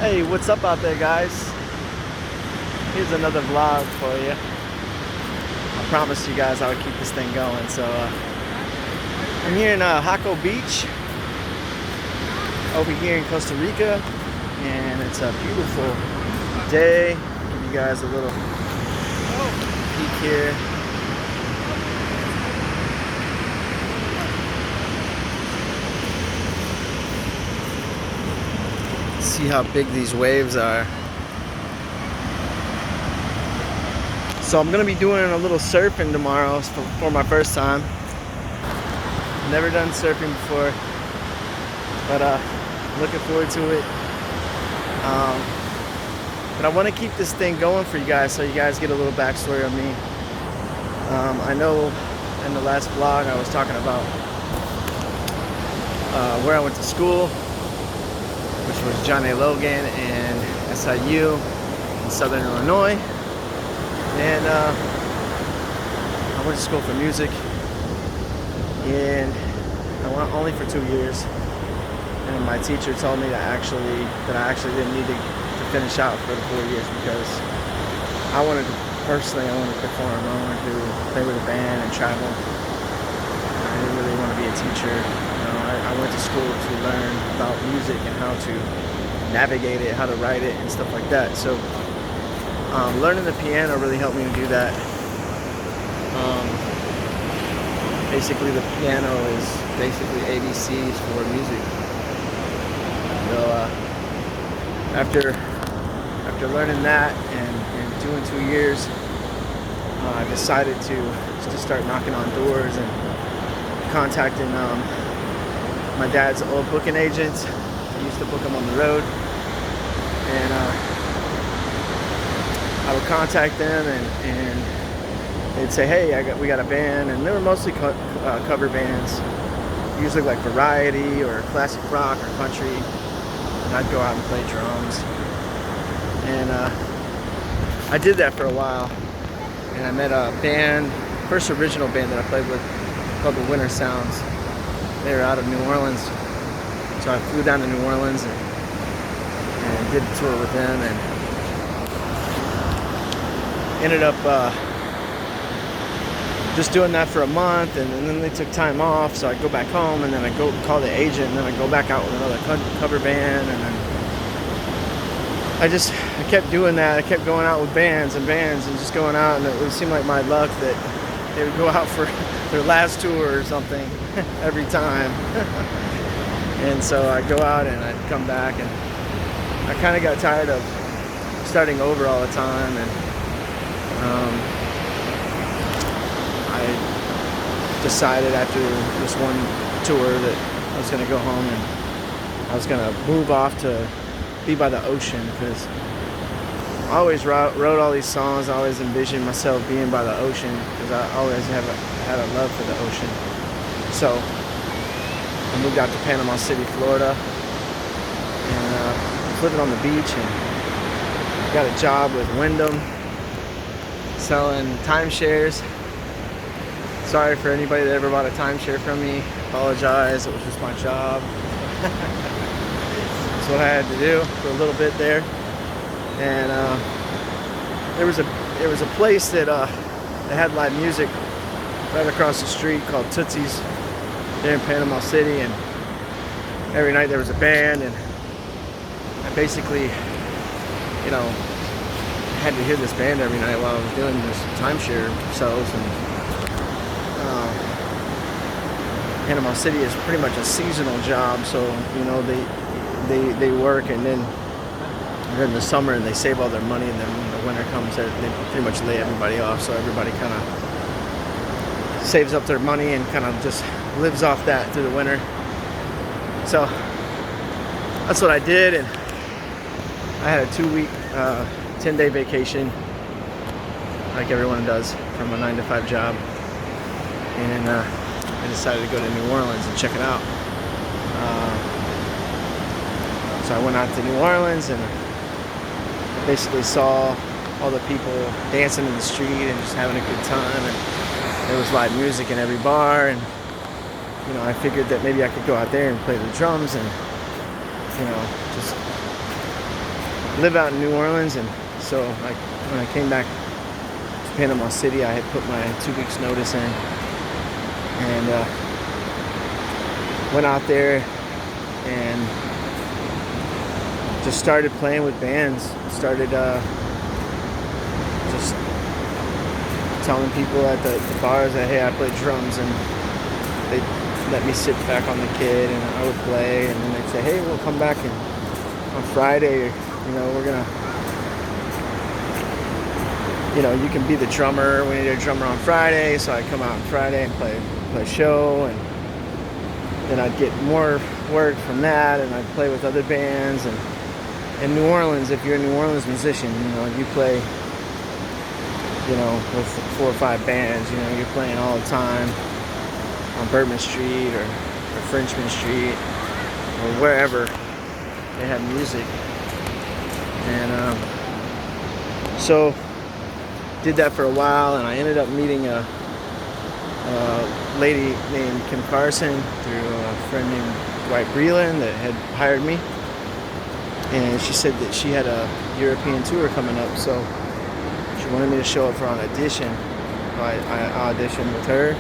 Hey, what's up out there, guys? Here's another vlog for you. I promised you guys I would keep this thing going. So I'm here in Jaco Beach over here in Costa Rica, and it's a beautiful day. I'll give you guys a little peek here. See how big these waves are. So I'm gonna be doing a little surfing tomorrow for my first time. Never done surfing before, but looking forward to it. But I want to keep this thing going for you guys, so you guys get a little backstory on me. I know in the last vlog I was talking about where I went to school, which was John A. Logan and SIU in Southern Illinois. And I went to school for music, and I went only for 2 years. And my teacher told me that I actually didn't need to finish out for the 4 years, because I wanted to perform. I wanted to play with a band and travel. I didn't really want to be a teacher. I went to school to learn about music and how to navigate it, how to write it, and stuff like that. So learning the piano really helped me to do that. Basically, the piano is basically ABCs for music. So after learning that and doing 2 years, I decided to start knocking on doors and contacting my dad's old booking agents. I used to book him on the road, and I would contact them, and they'd say, hey, we got a band. And they were mostly cover bands, usually like variety or classic rock or country. And I'd go out and play drums. And I did that for a while. And I met a band, first original band that I played with, called the Winter Sounds. They were out of New Orleans. So I flew down to New Orleans and did a tour with them, and ended up just doing that for a month, and then they took time off, so I'd go back home, and then I'd go call the agent, and then I'd go back out with another cover band, and then I kept doing that. I kept going out with bands and just going out, and it would seem like my luck that they would go out for their last tour or something every time. And so I'd go out and I'd come back, and I kind of got tired of starting over all the time, and I decided after this one tour that I was going to go home, and I was going to move off to be by the ocean, because I always wrote all these songs. I always envisioned myself being by the ocean, because I always had a love for the ocean. So I moved out to Panama City, Florida, and was living on the beach, and got a job with Wyndham selling timeshares. Sorry for anybody that ever bought a timeshare from me. Apologize, it was just my job. That's what I had to do for a little bit there. And there was a place that had live music right across the street called Tootsie's there in Panama City, and every night there was a band, and I basically, had to hear this band every night while I was doing this timeshare sales. And Panama City is pretty much a seasonal job, so they work, and then during the summer and they save all their money, and then when the winter comes, they pretty much lay everybody off, so everybody kind of saves up their money and kind of just lives off that through the winter. So that's what I did, and I had a 2-week 10-day vacation like everyone does from a 9-to-5 job, and I decided to go to New Orleans and check it out. So I went out to New Orleans, and I basically saw all the people dancing in the street and just having a good time, and there was live music in every bar, and I figured that maybe I could go out there and play the drums and just live out in New Orleans, and so like when I came back to Panama City, I had put my 2 weeks notice in, and went out there and just started playing with bands. Started just telling people at the bars that, hey, I play drums, and they let me sit back on the kit, and I would play, and then they'd say, hey, we'll come back and on Friday, we're gonna, you can be the drummer. We need a drummer on Friday, so I'd come out on Friday and play a show, and then I'd get more work from that, and I'd play with other bands. And in New Orleans, if you're a New Orleans musician, you play, with 4 or 5 bands. You're playing all the time on Bourbon Street or Frenchman Street or wherever they have music. And so did that for a while, and I ended up meeting a lady named Kim Carson through a friend named Dwight Breland that had hired me. And she said that she had a European tour coming up, so she wanted me to show up for an audition. I auditioned with her,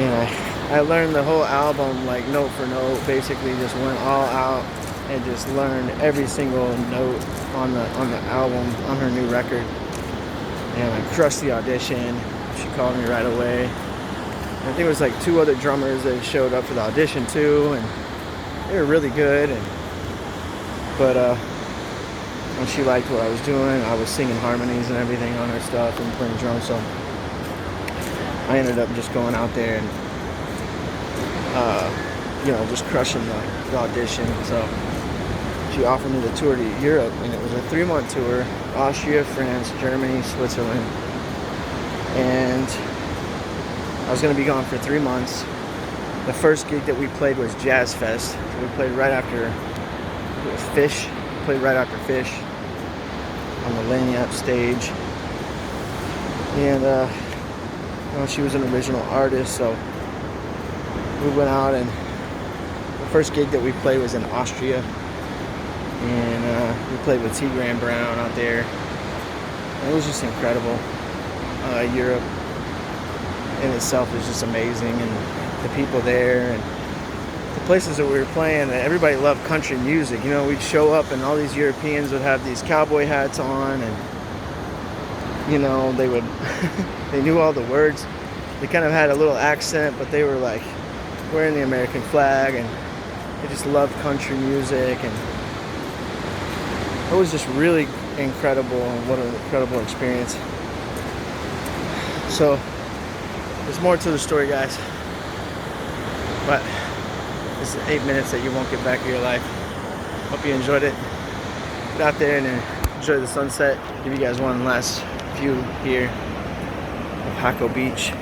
and I learned the whole album like note for note. Basically, just went all out and just learned every single note on the album, on her new record. And I crushed the audition. She called me right away. I think it was like 2 other drummers that showed up for the audition too, and they were really good. But when she liked what I was doing, I was singing harmonies and everything on her stuff and playing drums. So I ended up just going out there and just crushing the audition. So she offered me the tour to Europe, and it was a 3-month tour: Austria, France, Germany, Switzerland. And I was going to be gone for 3 months. The first gig that we played was Jazz Fest. So we played right after Fish. Played right after Fish on the Lagniappe stage. And she was an original artist, so we went out, and the first gig that we played was in Austria. And we played with T. Graham Brown out there. And it was just incredible. Europe in itself is just amazing, and the people there and the places that we were playing. Everybody loved country music. We'd show up, and all these Europeans would have these cowboy hats on, and they would they knew all the words. They kind of had a little accent, but they were like wearing the American flag, and they just loved country music. And it was just really incredible, and what an incredible experience. So there's more to the story, guys, but this is 8 minutes that you won't get back in your life. Hope you enjoyed it. Get out there and enjoy the sunset. Give you guys one last view here of Jaco Beach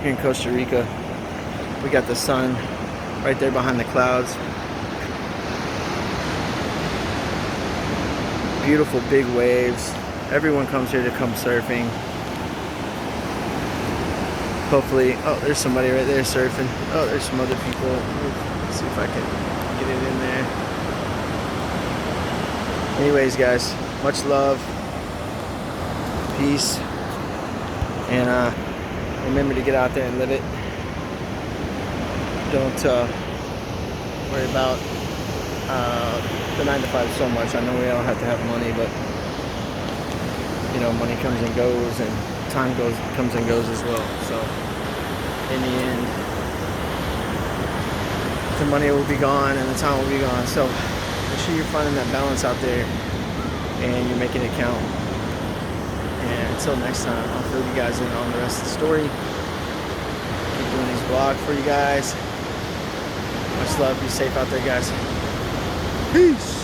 here in Costa Rica. We got the sun right there behind the clouds. Beautiful big waves. Everyone comes here to come surfing. Hopefully, oh, there's somebody right there surfing. Oh, there's some other people. Let's see if I can get it in there. Anyways, guys, much love, peace, and remember to get out there and live it. Don't worry about the 9 to 5 so much. I know we all have to have money, but money comes and goes, and time comes and goes as well. So in the end, the money will be gone and the time will be gone. So make sure you're finding that balance out there and you're making it count. And until next time, I'll fill you guys in on the rest of the story. Keep doing these vlogs for you guys. Much love. Be safe out there, guys. Peace.